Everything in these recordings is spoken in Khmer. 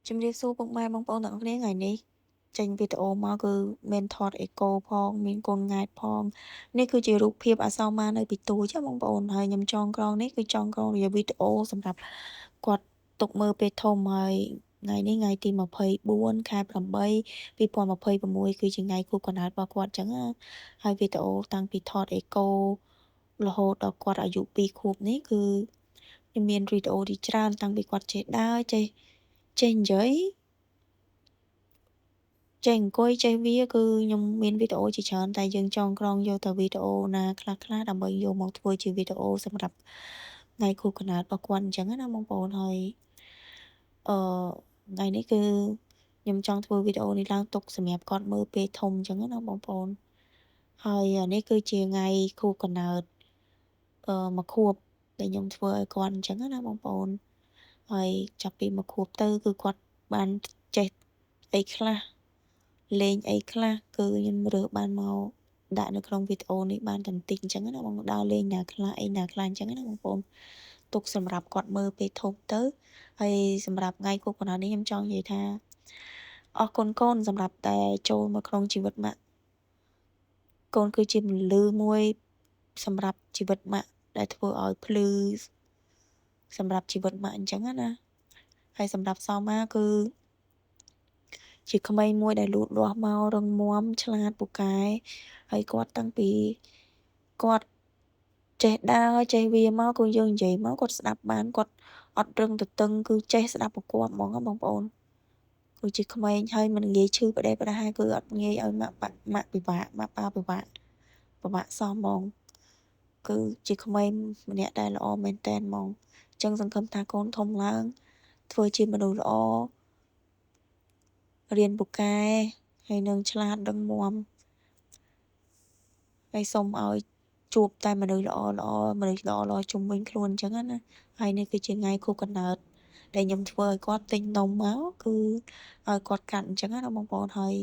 ជំរាបសួរពុកម៉ែបងប្អូនទាំងអស់គ្នាថ្ងៃនេះចេញវីដេអូមកគឺមានថតអេកូផងមានកូនង៉ែតផងនេះគឺជារូបភាពអសោមានៅពីទូចបងប្អូនហើយខ្ញុំចងក្រងនេះគឺចងក្រងរយៈវីដេអូសម្រាប់គាត់ទុកមើលពេលធំហើយថ្ងៃនេះថ្ងៃទី24ខែ8 2026គឺជាថ្ងៃខួបកំណើតរបស់គាត់អញ្ចឹងណាហើយវីដេអូតាំងពីថតអេកូរហូតដល់គាត់អាយុ2ខួបនេះគឺខ្ញុំមានវីដេអូទីច្រើនតាំងពីគាត់ចេះដើរចេះនិយាយចេះអង្គុយចេះវាគឺខ្ញុំមានវីដេអូជាច្រើនតែយើងចងក្រងយកតែវីដេអូណាខ្លះៗដើម្បីយកមកធ្វើជាវីដេអូសម្រាប់ថ្ងៃខួបកំណើតរបស់គាត់អញ្ចឹងណាបងប្អូនហើយអឺថ្ងៃនេះគឺខ្ញុំចង់ធ្វើវីដេអូនេះឡើងទុកសម្រាប់គាត់មើលពេលធំអញ្ចឹងណាបងប្អូនហើយនេះគឺជាថ្ងៃខួបកំណើតមួយខួបដែលខ្ញុំធ្វើឲ្យគាត់អញ្ចឹងណាបងប្អូនហើយចាប់ពីមួយខួបទៅគឺគាត់បានចេះអីខ្លះលេងអីខ្លះគឺខ្ញុំរើសបានមកដាក់នៅក្នុងវីដេអូនេះបានតែបន្តិចអញ្ចឹងណាបងដើរលេងណាខ្លះអីណាខ្លះអញ្ចឹងណាបងប្អូនទុកសម្រាប់គាត់មើលពេលធំទៅហើយសម្រាប់ថ្ងៃខួបកំណើតនេះខ្ញុំចង់និយាយថាអរគុណកូនសម្រាប់តែចូលមកក្នុងជីវិតម៉ាក់កូនគឺជាពលឺមួយសម្រាប់ជីវិតម៉ាក់ដែលធ្វើឲ្យភ្លឺសម្រាប់ជីវិតម៉ាក់អញ្ចឹងណាហើយសម្រាប់សោមាគឺជាក្មេងមួយដែលលូតលាស់មករឹងមាំឆ្លាតពូកែហើយគាត់តាំងពីគាត់ចេះដើរចេះវាមកគឺយើងនិយាយមកគាត់ស្ដាប់បានគាត់អត់រឹងទទឹងគឺចេះស្ដាប់ប្រកបហ្មងបងប្អូនគឺជាក្មេងហើយមិនងាយឈឺផ្ដេសផ្ដាសគឺអត់ងាយឲ្យម៉ាក់ពិបាកម៉ាក់ប៉ាពិបាកសោះហ្មងគឺជាក្មេងម្នាក់ដែលល្អមែនតែនហ្មងអញ្ចឹងសង្ឃឹមថាកូនធំឡើងធ្វើជាមនុស្សល្អរៀនពូកែហើយនឹងឆ្លាតរឹងមាំហើយសូមឲ្យជួបតែមនុស្សល្អជុំវិញខ្លួនអញ្ចឹងណាហើយនេះគឺជាថ្ងៃខួបកំណើតដែលខ្ញុំធ្វើឲ្យគាត់ទិញនំមកគឺឲ្យគាត់កាត់អញ្ចឹងណាបងប្អូនហើយ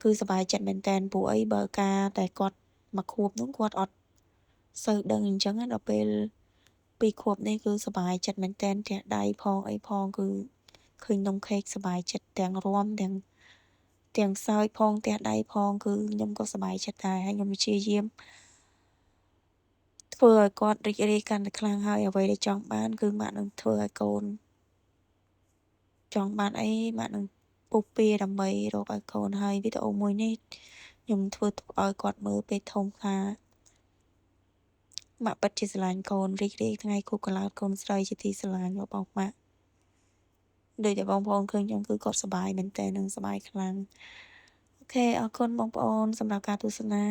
គឺសប្បាយចិត្តមែនតើព្រោះអីបើការតែគាត់មកខួបនោះគាត់អត់សូវដឹងអញ្ចឹងដល់ពេល2ខួបនេះគឺសប្បាយចិត្តមែនតើផ្ទះដៃផងអីផងគឺឃើញនំខេកសប្បាយចិត្តទាំងរាំទាំងសើចផងផ្ទះដៃផងគឺខ្ញុំក៏សប្បាយចិត្តដែរហើយខ្ញុំព្យាយាមធ្វើឲ្យគាត់រីករាយកាន់តែខ្លាំងហើយអ្វីដែលចង់បានគឺម៉ាក់នឹងធ្វើឲ្យកូនចង់បានអីម៉ាក់នឹងពុះពៀដើម្បីរកឲ្យកូនហើយវីដេអូមួយនេះខ្ញុំធ្វើទុកឲ្យគាត់មើលពេលធំថាម៉ាក់ពិតជាស្រឡាញ់កូនរីករាយថ្ងៃខួបកំណើតកូនស្រីជាទីស្រឡាញ់របស់ម៉ាក់ដូចតែបងប្អូនឃើញខ្ញុំគឺគាត់សប្បាយមែនតើនឹងសប្បាយខ្លាំងអូខេអរគុណបងប្អូនសម្រាប់ការទស្សនា